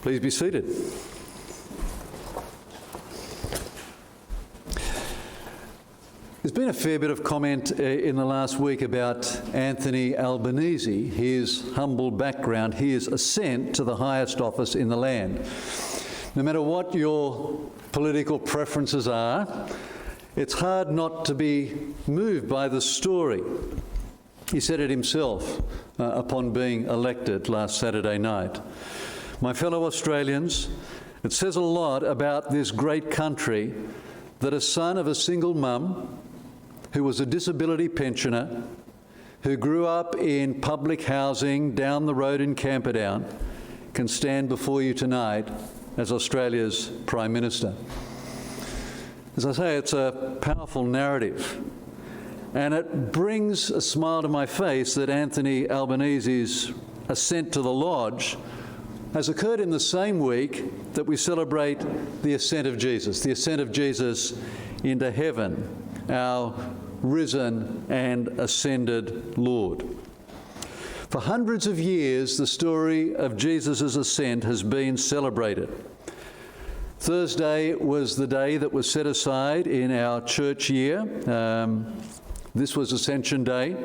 Please be seated. There's been a fair bit of comment in the last week about Anthony Albanese, his humble background, his ascent to the highest office in the land. No matter what your political preferences are, it's hard not to be moved by the story. He said it himself upon being elected last Saturday night. My fellow Australians, it says a lot about this great country that a son of a single mum who was a disability pensioner, who grew up in public housing down the road in Camperdown, can stand before you tonight as Australia's Prime Minister. As I say, it's a powerful narrative, and it brings a smile to my face that Anthony Albanese's ascent to the Lodge has occurred in the same week that we celebrate the ascent of Jesus into heaven, our risen and ascended Lord. For hundreds of years, the story of Jesus' ascent has been celebrated. Thursday was the day that was set aside in our church year. This was Ascension Day,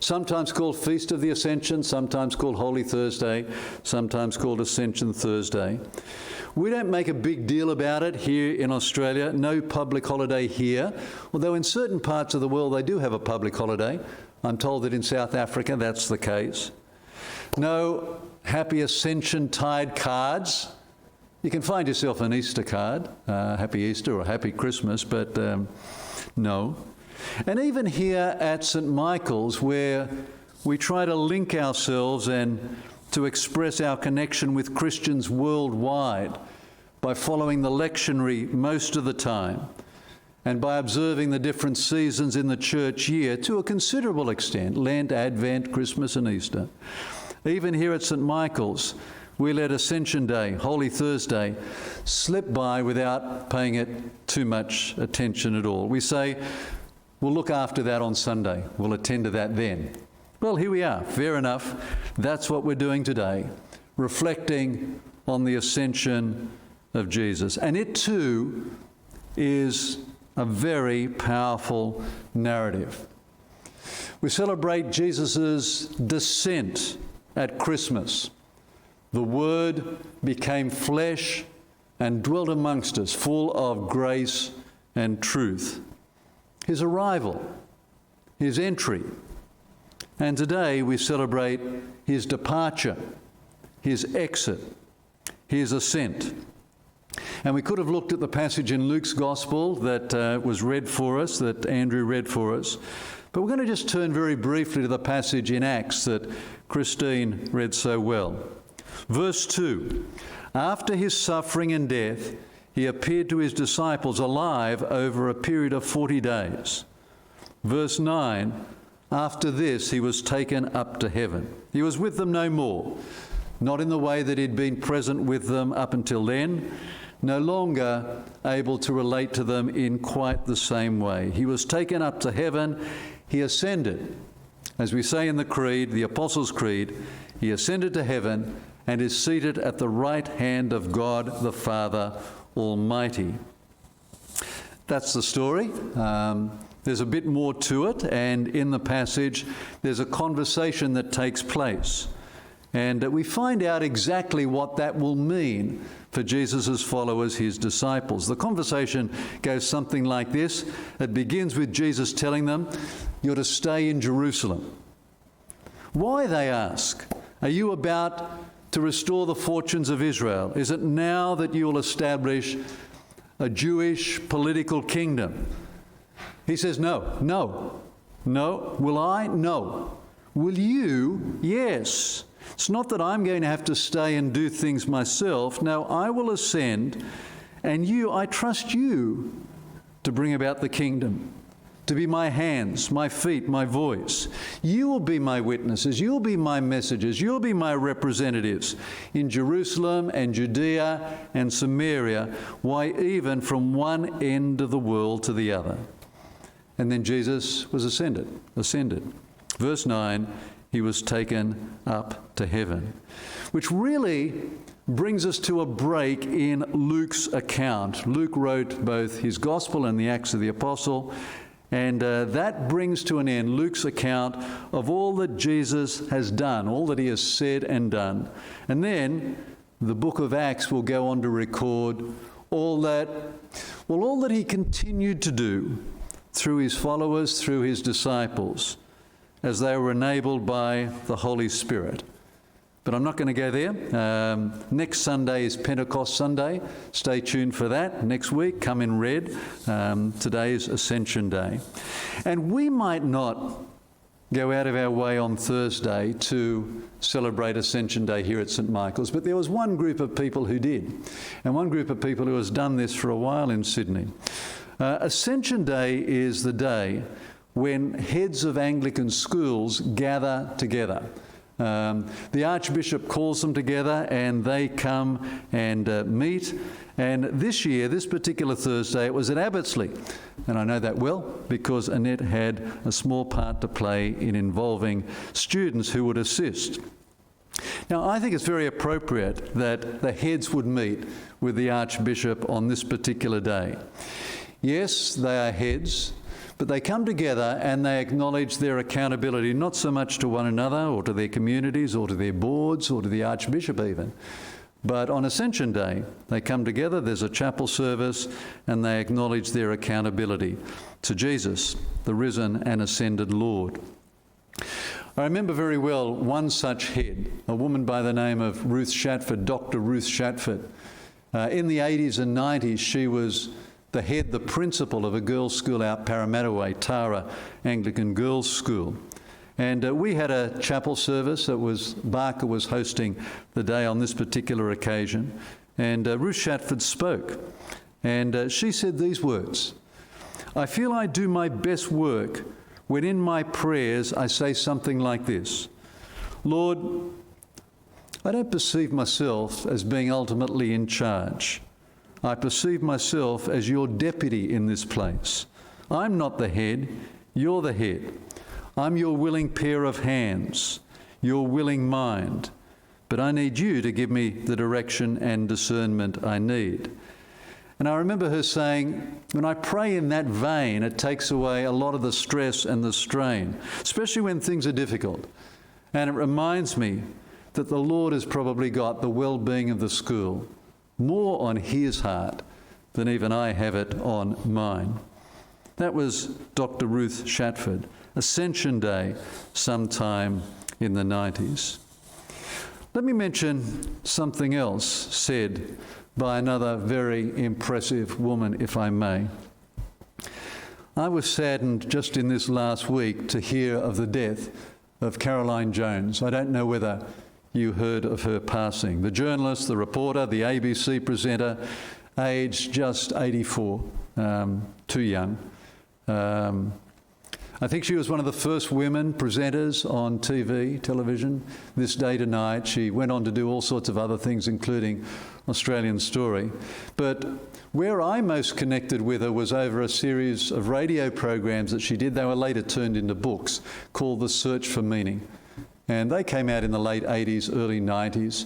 sometimes called Feast of the Ascension, sometimes called Holy Thursday, sometimes called Ascension Thursday. We don't make a big deal about it here in Australia, no public holiday here, although in certain parts of the world they do have a public holiday. I'm told that in South Africa that's the case. No Happy Ascension Tide cards. You can find yourself an Easter card, Happy Easter or Happy Christmas, but no. And even here at St. Michael's, where we try to link ourselves and to express our connection with Christians worldwide by following the lectionary most of the time and by observing the different seasons in the church year to a considerable extent, Lent, Advent, Christmas and Easter. Even here at St. Michael's, we let Ascension Day, Holy Thursday, slip by without paying it too much attention at all. We say, we'll look after that on Sunday. We'll attend to that then. Well, here we are. Fair enough. That's what we're doing today, reflecting on the ascension of Jesus. And it too is a very powerful narrative. We celebrate Jesus' descent at Christmas. The Word became flesh and dwelt amongst us, full of grace and truth. His arrival, his entry, and today we celebrate his departure, his exit, his ascent. And we could have looked at the passage in Luke's Gospel that was read for us, that Andrew read for us, but we're going to just turn very briefly to the passage in Acts that Christine read so well. Verse 2, after his suffering and death, he appeared to his disciples alive over a period of 40 days. Verse 9, after this he was taken up to heaven. He was with them no more, not in the way that he'd been present with them up until then, no longer able to relate to them in quite the same way. He was taken up to heaven, he ascended. As we say in the Creed, the Apostles' Creed, he ascended to heaven and is seated at the right hand of God the Father Almighty. That's the story. There's a bit more to it, and in the passage there's a conversation that takes place. And we find out exactly what that will mean for Jesus' followers, his disciples. The conversation goes something like this. It begins with Jesus telling them, you're to stay in Jerusalem. Why, they ask? Are you about to restore the fortunes of Israel? Is it now that you will establish a Jewish political kingdom? He says, no. Will I? No. Will you? Yes. It's not that I'm going to have to stay and do things myself. No, I will ascend, and I trust you to bring about the kingdom, to be my hands, my feet, my voice. You will be my witnesses. You'll be my messengers. You'll be my representatives in Jerusalem and Judea and Samaria, why, even from one end of the world to the other. And then Jesus was ascended. Verse 9, he was taken up to heaven, which really brings us to a break in Luke's account. Luke wrote both his Gospel and the Acts of the Apostle, and that brings to an end Luke's account of all that Jesus has done, all that he has said and done. And then the book of Acts will go on to record all that he continued to do through his followers, through his disciples, as they were enabled by the Holy Spirit. But I'm not going to go there. Next Sunday is Pentecost Sunday. Stay tuned for that. Next week, come in red. Today is Ascension Day. And we might not go out of our way on Thursday to celebrate Ascension Day here at St. Michael's, but there was one group of people who did, and one group of people who has done this for a while in Sydney. Ascension Day is the day when heads of Anglican schools gather together. The Archbishop calls them together and they come and meet. And this year, this particular Thursday, it was at Abbottsley. And I know that well because Annette had a small part to play in involving students who would assist. Now, I think it's very appropriate that the heads would meet with the Archbishop on this particular day. Yes, they are heads, but they come together and they acknowledge their accountability, not so much to one another or to their communities or to their boards or to the Archbishop even. But on Ascension Day, they come together, there's a chapel service, and they acknowledge their accountability to Jesus, the risen and ascended Lord. I remember very well one such head, a woman by the name of Ruth Shatford, Dr. Ruth Shatford. In the 80s and 90s, she was the head, the principal of a girls' school out Parramatta, Tara Anglican Girls' School. And we had a chapel service that Barker was hosting the day on this particular occasion. And Ruth Shatford spoke. And she said these words, "I feel I do my best work when in my prayers I say something like this: Lord, I don't perceive myself as being ultimately in charge. I perceive myself as your deputy in this place. I'm not the head, you're the head. I'm your willing pair of hands, your willing mind, but I need you to give me the direction and discernment I need." And I remember her saying, when I pray in that vein, it takes away a lot of the stress and the strain, especially when things are difficult. And it reminds me that the Lord has probably got the well-being of the school more on his heart than even I have it on mine. That was Dr. Ruth Shatford, Ascension Day, sometime in the 90s. Let me mention something else said by another very impressive woman, if I may. I was saddened just in this last week to hear of the death of Caroline Jones. I don't know whether you heard of her passing. The journalist, the reporter, the ABC presenter, aged just 84, too young. I think she was one of the first women presenters on television, This Day Tonight. She went on to do all sorts of other things, including Australian Story. But where I most connected with her was over a series of radio programs that she did. They were later turned into books called The Search for Meaning. And they came out in the late 80s, early 90s.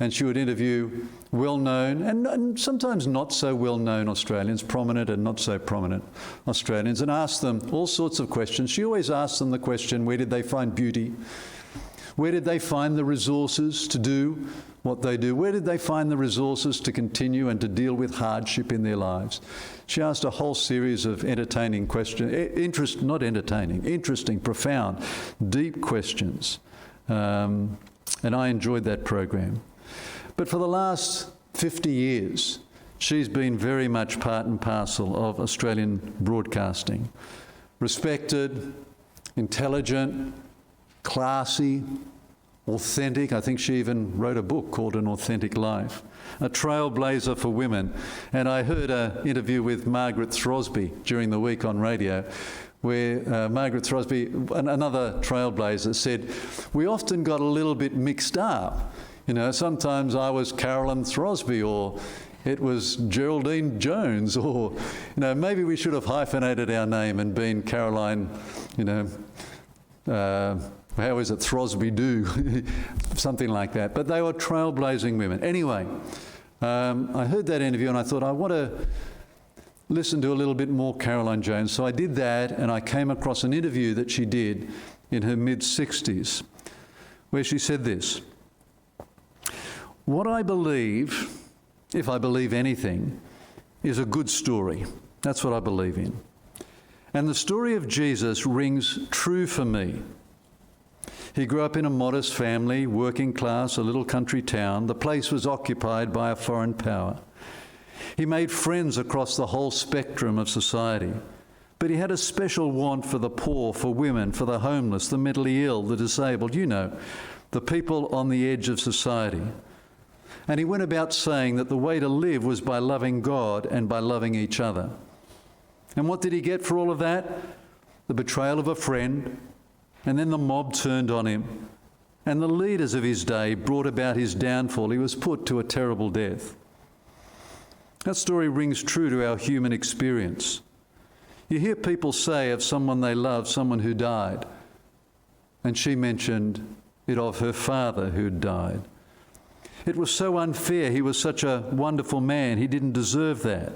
And she would interview well-known and sometimes not so well-known Australians, prominent and not so prominent Australians, and ask them all sorts of questions. She always asked them the question, where did they find beauty? Where did they find the resources to do what they do? Where did they find the resources to continue and to deal with hardship in their lives? She asked a whole series of entertaining questions, interesting, profound, deep questions. And I enjoyed that program. But for the last 50 years, she's been very much part and parcel of Australian broadcasting. Respected, intelligent, classy, authentic. I think she even wrote a book called An Authentic Life. A trailblazer for women. And I heard an interview with Margaret Throsby during the week on radio, where Margaret Throsby, another trailblazer, said, we often got a little bit mixed up. You know, sometimes I was Carolyn Throsby, or it was Geraldine Jones, or, maybe we should have hyphenated our name and been Caroline, how is it, Throsby Do, something like that. But they were trailblazing women. Anyway, I heard that interview and I thought, I want to listen to a little bit more Caroline Jones. So I did that, and I came across an interview that she did in her mid-60s, where she said this: "What I believe, if I believe anything, is a good story. That's what I believe in. And the story of Jesus rings true for me. He grew up in a modest family, working class, a little country town. The place was occupied by a foreign power. He made friends across the whole spectrum of society, but he had a special want for the poor, for women, for the homeless, the mentally ill, the disabled, the people on the edge of society. And he went about saying that the way to live was by loving God and by loving each other. And what did he get for all of that? The betrayal of a friend, and then the mob turned on him, and the leaders of his day brought about his downfall. He was put to a terrible death." That story rings true to our human experience. You hear people say of someone they love, someone who died, and she mentioned it of her father who died. It was so unfair. He was such a wonderful man. He didn't deserve that.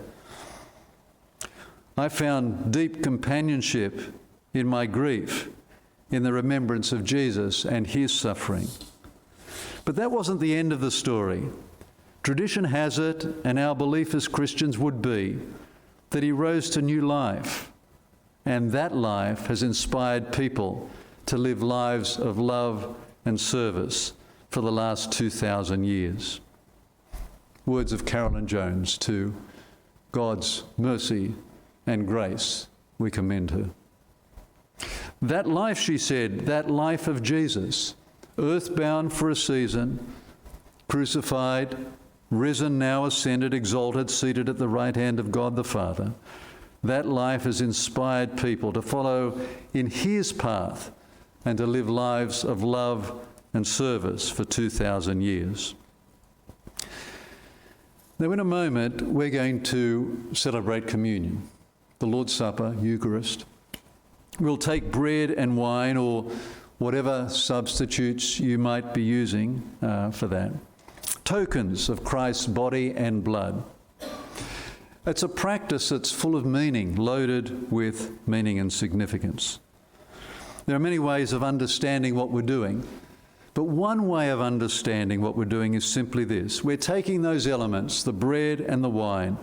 I found deep companionship in my grief, in the remembrance of Jesus and his suffering. But that wasn't the end of the story. Tradition has it, and our belief as Christians would be, that he rose to new life, and that life has inspired people to live lives of love and service for the last 2,000 years. Words of Caroline Jones: "To God's mercy and grace we commend her." That life, she said, that life of Jesus, earthbound for a season, crucified, risen, now ascended, exalted, seated at the right hand of God the Father, that life has inspired people to follow in his path and to live lives of love and service for 2,000 years. Now, in a moment, we're going to celebrate communion, the Lord's Supper, Eucharist. We'll take bread and wine, or whatever substitutes you might be using for that. Tokens of Christ's body and blood. It's a practice that's full of meaning, loaded with meaning and significance. There are many ways of understanding what we're doing, but one way of understanding what we're doing is simply this: we're taking those elements, the bread and the wine,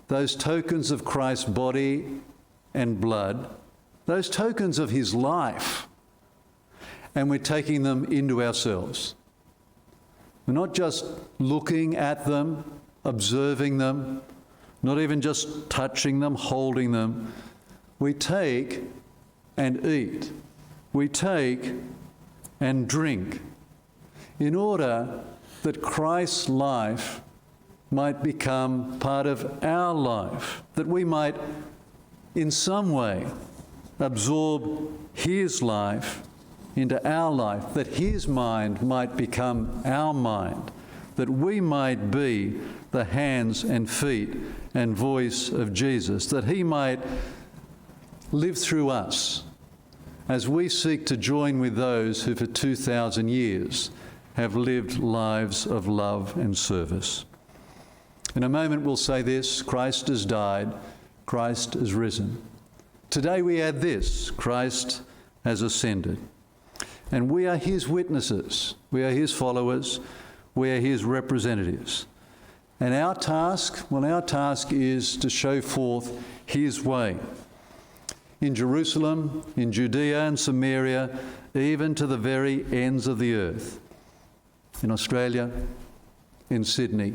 those tokens of Christ's body and blood, those tokens of his life, and we're taking them into ourselves. We're not just looking at them, observing them, not even just touching them, holding them. We take and eat. We take and drink in order that Christ's life might become part of our life, that we might in some way absorb his life into our life, that his mind might become our mind, that we might be the hands and feet and voice of Jesus, that he might live through us as we seek to join with those who for 2,000 years have lived lives of love and service. In a moment we'll say this: Christ has died, Christ has risen. Today we add this: Christ has ascended. And we are his witnesses, we are his followers, we are his representatives. And our task is to show forth his way. In Jerusalem, in Judea and Samaria, even to the very ends of the earth. In Australia, in Sydney,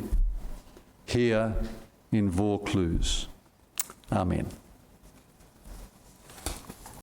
here in Vaucluse. Amen.